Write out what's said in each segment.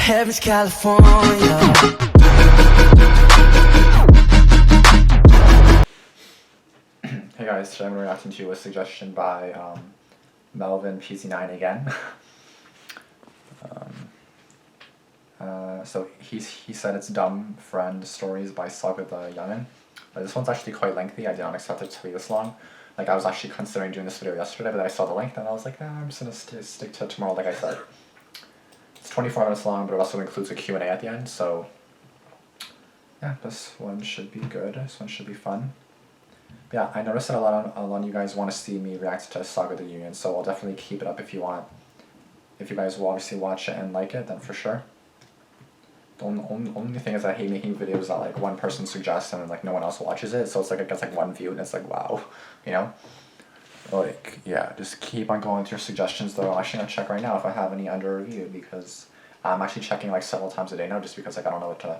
Heaven's California. Hey guys, today I'm reacting to a suggestion by Melvin PC9 again. So he said it's Dumb Friend Stories by SagaTheYoungin. But this one's actually quite lengthy. I did not expect it to be this long. Like, I was actually considering doing this video yesterday, but then I saw the length and I was like, nah, I'm just gonna stick to tomorrow like I said. It's 24 minutes long, but it also includes a Q&A at the end, so yeah, this one should be good. This one should be fun. But yeah, I noticed that a lot of you guys want to see me react to SagaTheYoungin, so I'll definitely keep it up if you want. If you guys will obviously watch it and like it, then for sure. The only thing is I hate making videos that like one person suggests and then like no one else watches it, so it's like it gets like one view and it's like wow, you know? Like, yeah, just keep on going with your suggestions though. I'm actually gonna check right now if I have any under review because I'm actually checking like several times a day now just because like I don't know what to.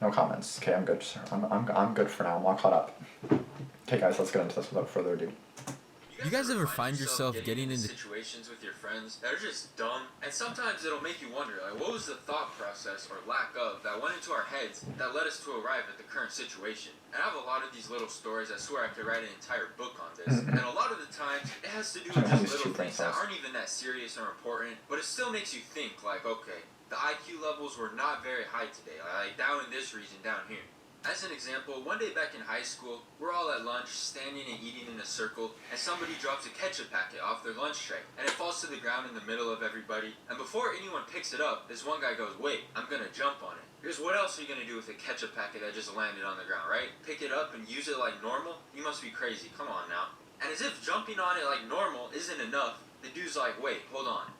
No comments. Okay, I'm good. I'm good for now. I'm all caught up. Okay guys, let's get into this without further ado. You guys ever find yourself getting into situations with your friends that are just dumb, and sometimes it'll make you wonder, like, what was the thought process or lack of that went into our heads that led us to arrive at the current situation? And I have a lot of these little stories. I swear I could write an entire book on this. And a lot of the times it has to do with just little things that aren't even that serious or important, but it still makes you think, like, okay, the IQ levels were not very high today, like down in this region down here. As an example, one day back in high school, we're all at lunch, standing and eating in a circle, and somebody drops a ketchup packet off their lunch tray, and it falls to the ground in the middle of everybody, and before anyone picks it up, this one guy goes, wait, I'm gonna jump on it. Here's what else are you gonna do with a ketchup packet that just landed on the ground, right? Pick it up and use it like normal? You must be crazy, come on now. And as if jumping on it like normal isn't enough, the dude's like, wait, hold on.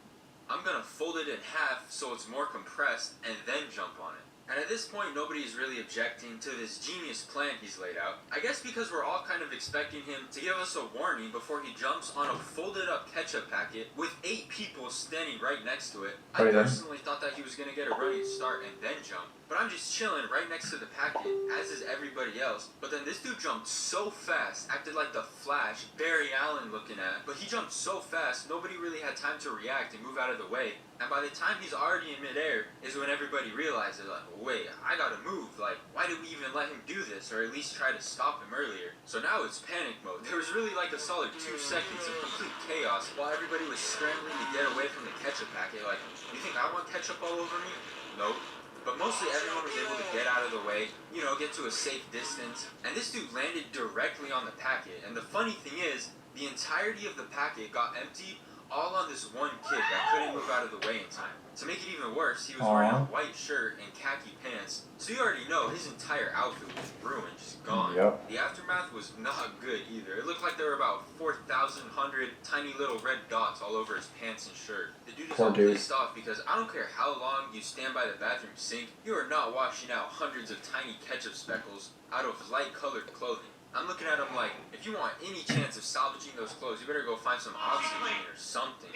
I'm gonna fold it in half so it's more compressed, and then jump on it. And at this point, nobody is really objecting to this genius plan he's laid out. I guess because we're all kind of expecting him to give us a warning before he jumps on a folded up ketchup packet with 8 people standing right next to it. I personally thought that he was going to get a running start and then jump. But I'm just chilling right next to the packet, as is everybody else. But then this dude jumped so fast, acted like the Flash, Barry Allen looking at. But he jumped so fast, nobody really had time to react and move out of the way. And by the time he's already in midair is when everybody realizes, like, wait, I gotta move. Like, why did we even let him do this? Or at least try to stop him earlier? So now it's panic mode. There was really like a solid 2 seconds of complete chaos while everybody was scrambling to get away from the ketchup packet. Like, you think I want ketchup all over me? Nope. But mostly everyone was able to get out of the way, you know, get to a safe distance. And this dude landed directly on the packet. And the funny thing is, the entirety of the packet got emptied all on this one kid that couldn't move out of the way in time. To make it even worse, he was wearing a white shirt and khaki pants, so you already know his entire outfit was ruined, just gone. Yep. The aftermath was not good either. It looked like there were about 4,100 tiny little red dots all over his pants and shirt. The dude is all pissed off because I don't care how long you stand by the bathroom sink, you are not washing out hundreds of tiny ketchup speckles out of light-colored clothing. I'm looking at him like, if you want any chance of salvaging those clothes, you better go find some oxygen or something.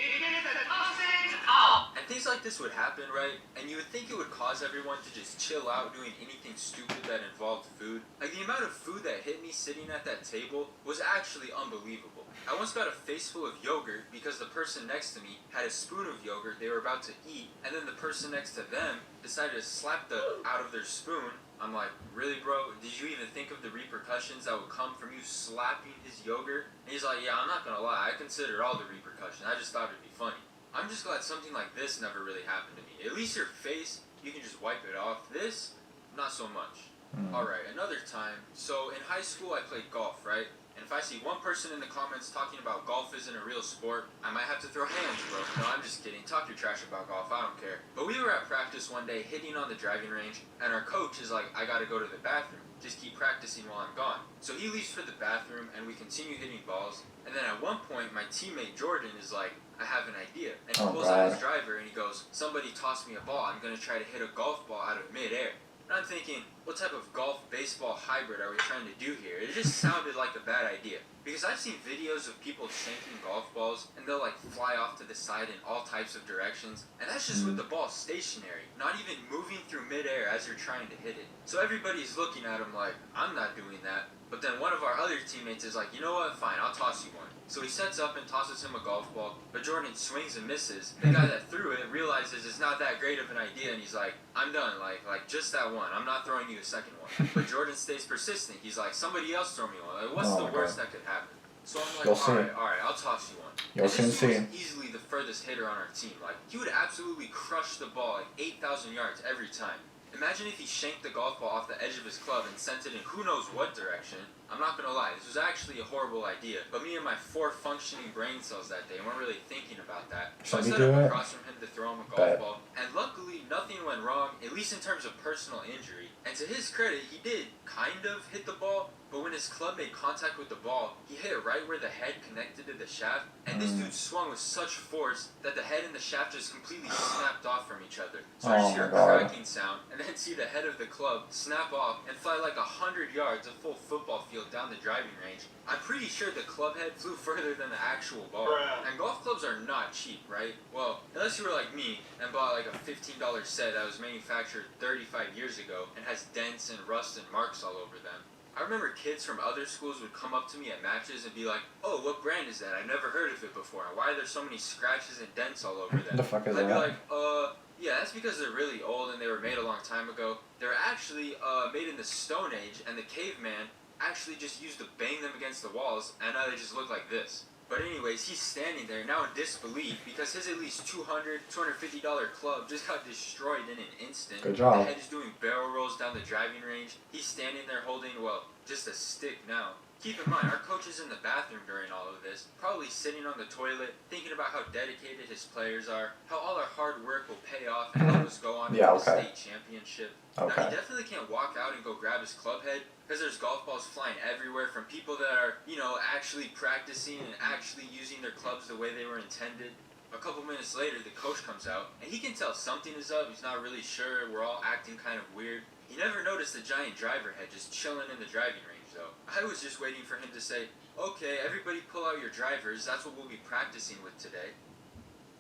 And things like this would happen, right? And you would think it would cause everyone to just chill out doing anything stupid that involved food. Like, the amount of food that hit me sitting at that table was actually unbelievable. I once got a face full of yogurt because the person next to me had a spoon of yogurt they were about to eat, and then the person next to them decided to slap the out of their spoon. I'm like, really, bro? Did you even think of the repercussions that would come from you slapping his yogurt? And he's like, yeah, I'm not gonna lie, I considered all the repercussions. I just thought it'd be funny. I'm just glad something like this never really happened to me. At least your face, you can just wipe it off. This, not so much. Alright, another time. So in high school, I played golf, right? And if I see one person in the comments talking about golf isn't a real sport, I might have to throw hands, bro. No, I'm just kidding. Talk your trash about golf. I don't care. But we were at practice one day hitting on the driving range, and our coach is like, I gotta go to the bathroom. Just keep practicing while I'm gone. So he leaves for the bathroom, and we continue hitting balls. And then at one point, my teammate Jordan is like, I have an idea. And he pulls out his driver, and he goes, somebody toss me a ball. I'm gonna try to hit a golf ball out of midair. And I'm thinking, what type of golf-baseball hybrid are we trying to do here? It just sounded like a bad idea. Because I've seen videos of people shanking golf balls, and they'll like fly off to the side in all types of directions, and that's just with the ball stationary, not even moving through midair as you're trying to hit it. So everybody's looking at him like, I'm not doing that. But then one of our other teammates is like, you know what, fine, I'll toss you one. So he sets up and tosses him a golf ball, but Jordan swings and misses. The guy that threw it realizes it's not that great of an idea, and he's like, I'm done, like just that one. I'm not throwing you a second one. But Jordan stays persistent. He's like, somebody else throw me one. Like, what's the worst that could happen? So I'm like, all right, I'll toss you one. You'll soon see. He was easily the furthest hitter on our team. Like, he would absolutely crush the ball like 8,000 yards every time. Imagine if he shanked the golf ball off the edge of his club and sent it in who knows what direction. I'm not gonna lie, this was actually a horrible idea, but me and my 4 functioning brain cells that day weren't really thinking about that. So I set up across from him to throw him a golf ball, and luckily nothing went wrong, at least in terms of personal injury. And to his credit, he did kind of hit the ball, but when his club made contact with the ball, he hit it right where the head connected to the shaft, and this dude swung with such force that the head and the shaft just completely snapped off from each other. So I just hear a cracking sound, and then see the head of the club snap off and fly like 100 yards, a full football field down the driving range. I'm pretty sure the club head flew further than the actual ball. And golf clubs are not cheap, right? Well, unless you were like me and bought like a $15 set that was manufactured 35 years ago and has dents and rust and marks all over them. I remember kids from other schools would come up to me at matches and be like, oh, what brand is that? I've never heard of it before. Why are there so many scratches and dents all over them? The fuck is I'd be that? like, yeah, that's because they're really old and they were made a long time ago. They were actually made in the Stone Age, and the caveman actually just used to bang them against the walls, and now they just look like this. But anyways, he's standing there now in disbelief because his at least $200, $250 club just got destroyed in an instant. Good job. The head is doing barrel rolls down the driving range. He's standing there holding, well, just a stick now. Keep in mind, our coach is in the bathroom during all of this, probably sitting on the toilet, thinking about how dedicated his players are, how all our hard work will pay off and help us go on to the state championship. Now, he definitely can't walk out and go grab his club head, because there's golf balls flying everywhere from people that are, you know, actually practicing and actually using their clubs the way they were intended. A couple minutes later, the coach comes out, and he can tell something is up. He's not really sure. We're all acting kind of weird. He never noticed the giant driver head just chilling in the driving range, though. I was just waiting for him to say, okay, everybody pull out your drivers. That's what we'll be practicing with today.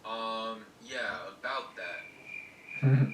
Yeah, about that.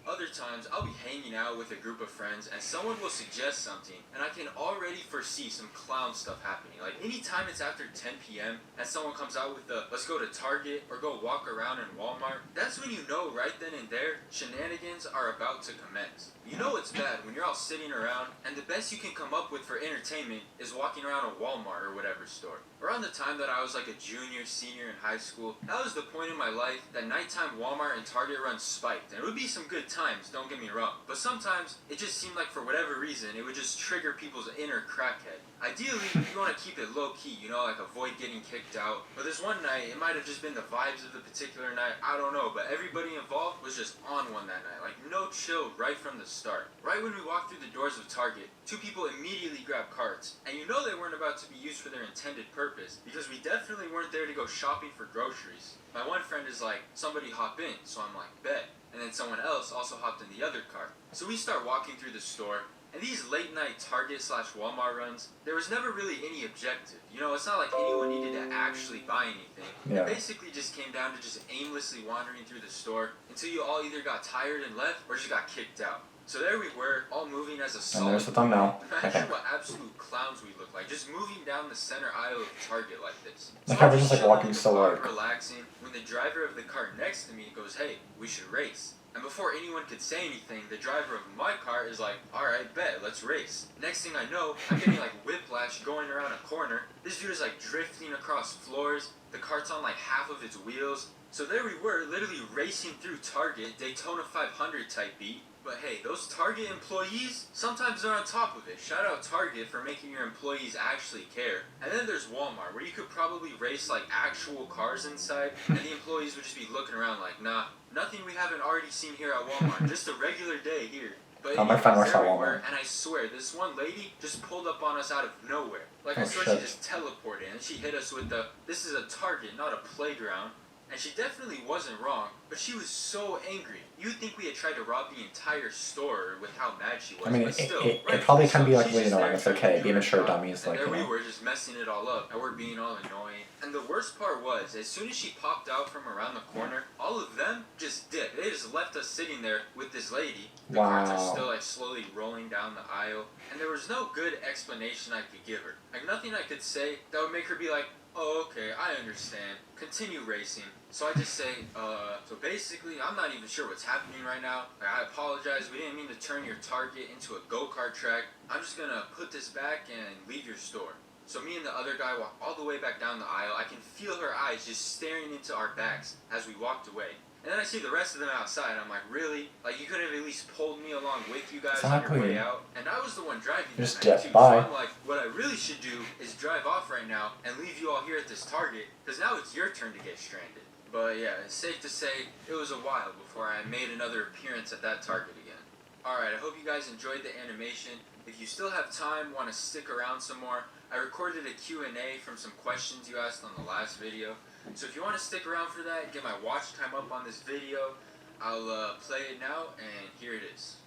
Other times, I'll be hanging out with a group of friends and someone will suggest something and I can already foresee some clown stuff happening. Like, anytime it's after 10 p.m. and someone comes out with the, let's go to Target or go walk around in Walmart, that's when you know right then and there, shenanigans are about to commence. You know it's bad when you're all sitting around and the best you can come up with for entertainment is walking around a Walmart or whatever store. Around the time that I was like a junior, senior in high school, that was the point in my life that nighttime Walmart and Target runs spiked. And it would be some good times, don't get me wrong. But sometimes, it just seemed like for whatever reason, it would just trigger people's inner crackhead. Ideally, you want to keep it low-key, you know, like avoid getting kicked out. But this one night, it might have just been the vibes of the particular night, I don't know. But everybody involved was just on one that night. Like, no chill right from the start. Right when we walked through the doors of Target, 2 people immediately grabbed carts. And you know they weren't about to be used for their intended purpose, because we definitely weren't there to go shopping for groceries. My one friend is like, somebody hop in, so I'm like, bet. And then someone else also hopped in the other cart. So we start walking through the store, and these late night Target/Walmart runs, there was never really any objective. You know, it's not like anyone needed to actually buy anything. It basically just came down to just aimlessly wandering through the store until you all either got tired and left or just got kicked out. So there we were, all moving as a solid. And there's the thumbnail. Imagine what absolute clowns we look like, just moving down the center aisle of Target like this. Like I was just like walking so like relaxing, when the driver of the cart next to me goes, hey, we should race. And before anyone could say anything, the driver of my car is like, alright, bet, let's race. Next thing I know, I'm getting like whiplash going around a corner. This dude is like drifting across floors. The cart's on like half of its wheels. So there we were, literally racing through Target, Daytona 500 type beat. But hey, those Target employees, sometimes they're on top of it. Shout out Target for making your employees actually care. And then there's Walmart, where you could probably race like actual cars inside, and the employees would just be looking around like, nah, nothing we haven't already seen here at Walmart, just a regular day here. But my friend works at Walmart. And I swear, this one lady just pulled up on us out of nowhere. Like, I swear she just teleported, and she hit us with the, this is a Target, not a playground. And she definitely wasn't wrong, but she was so angry. You'd think we had tried to rob the entire store with how mad she was. I mean, but still, it probably can be like, you know, it's okay, be mature dummies, like, and there you know. we were just messing it all up, and we're being all annoying. And the worst part was, as soon as she popped out from around the corner, all of them just dipped. They just left us sitting there with this lady. The carts are still like slowly rolling down the aisle, and there was no good explanation I could give her. Like, nothing I could say that would make her be like, Oh, okay, I understand. Continue racing. So I just say, so basically, I'm not even sure what's happening right now. Like, I apologize, we didn't mean to turn your target into a go-kart track. I'm just gonna put this back and leave your store. So me and the other guy walk all the way back down the aisle. I can feel her eyes just staring into our backs as we walked away. And then I see the rest of them outside. I'm like, really? Like, you could have at least pulled me along with you guys on your way out? And I was the one driving Just tonight, jet too. by. So I'm like, what I really should do is drive off right now and leave you all here at this Target, because now it's your turn to get stranded. But yeah, it's safe to say it was a while before I made another appearance at that Target again. Alright, I hope you guys enjoyed the animation. If you still have time, want to stick around some more, I recorded a Q&A from some questions you asked on the last video. So if you want to stick around for that, get my watch time up on this video, I'll play it now, and here it is.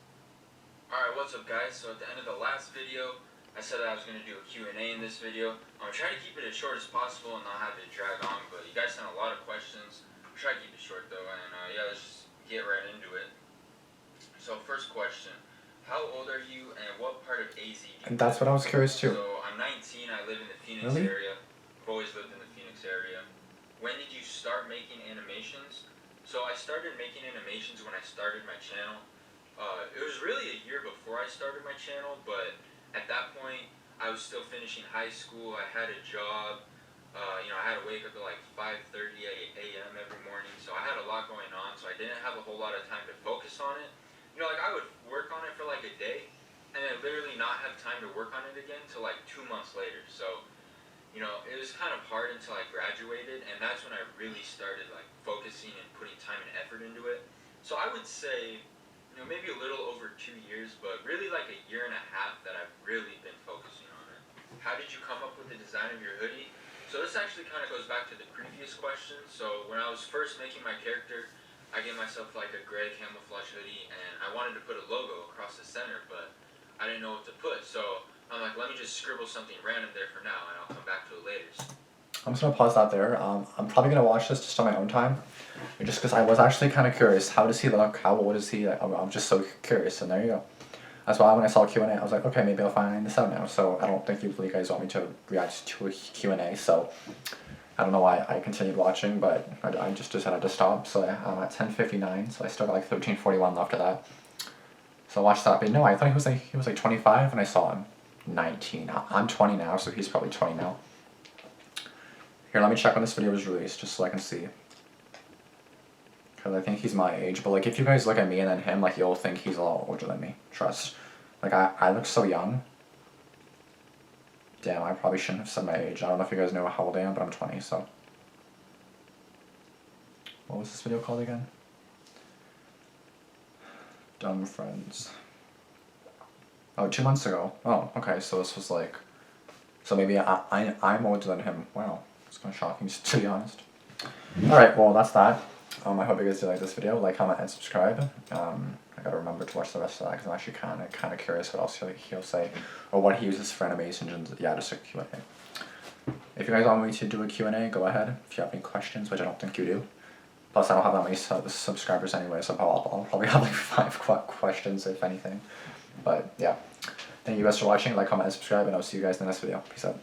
Alright, what's up guys? So at the end of the last video, I said that I was going to do a Q&A in this video. I'm going to try to keep it as short as possible and not have it drag on, but you guys sent a lot of questions. I'll try to keep it short though, and yeah, let's just get right into it. So first question, how old are you and what part of AZ do you And that's what I was curious too. So I'm 19, I live in the Phoenix Really? area. I've always lived in the Phoenix area. When did you start making animations? So I started making animations when I started my channel. It was really a year before I started my channel, but at that point, I was still finishing high school. I had a job. I had to wake up at like 5:30 a.m. every morning, so I had a lot going on, so I didn't have a whole lot of time to focus on it. Like I would work on it for like a day, and then literally not have time to work on it again until like 2 months later. So it was kind of hard until I graduated, and that's when I really started like focusing and putting time and effort into it. So I would say, maybe a little over 2 years, but really like a year and a half that I've really been focusing on it. How did you come up with the design of your hoodie? So this actually kind of goes back to the previous question. So when I was first making my character, I gave myself like a gray camouflage hoodie, and I wanted to put a logo across the center, but I didn't know what to put. So I'm like, let me just scribble something random there for now, and I'll come back to it later. I'm just gonna pause that there. I'm probably gonna watch this just on my own time, just because I was actually kind of curious. How does he look? How old is he? I'm just so curious, and there you go. That's why when I saw Q&A, I was like, okay, maybe I'll find this out now. So I don't think you guys want me to react to a Q&A, so I don't know why I continued watching, but I just decided to stop. So I'm at 10:59, so I still got like 13:41 left of that. So I watched that, but no, I thought he was like 25, and I saw him 19. I'm 20 now, so he's probably 20 now. Here, let me check when this video was released, just so I can see. Because I think he's my age, but like if you guys look at me and then him, like you'll think he's a lot older than me. Trust. Like I look so young. Damn, I probably shouldn't have said my age. I don't know if you guys know how old I am, but I'm 20, so. What was this video called again? Dumb Friends. Oh, 2 months ago. Oh, okay, so this was like... So maybe I'm older than him. Wow, it's kind of shocking, to be honest. Alright, well, that's that. I hope you guys did like this video. Like, comment, and subscribe. I gotta remember to watch the rest of that, because I'm actually kind of curious what else he'll say, or what he uses for animations, and yeah, just a Q&A. If you guys want me to do a Q&A, go ahead. If you have any questions, which I don't think you do. Plus, I don't have that many subscribers anyway, so I'll probably have like 5 questions, if anything. But yeah, thank you guys for watching. Like, comment, and subscribe, and I'll see you guys in the next video. Peace out.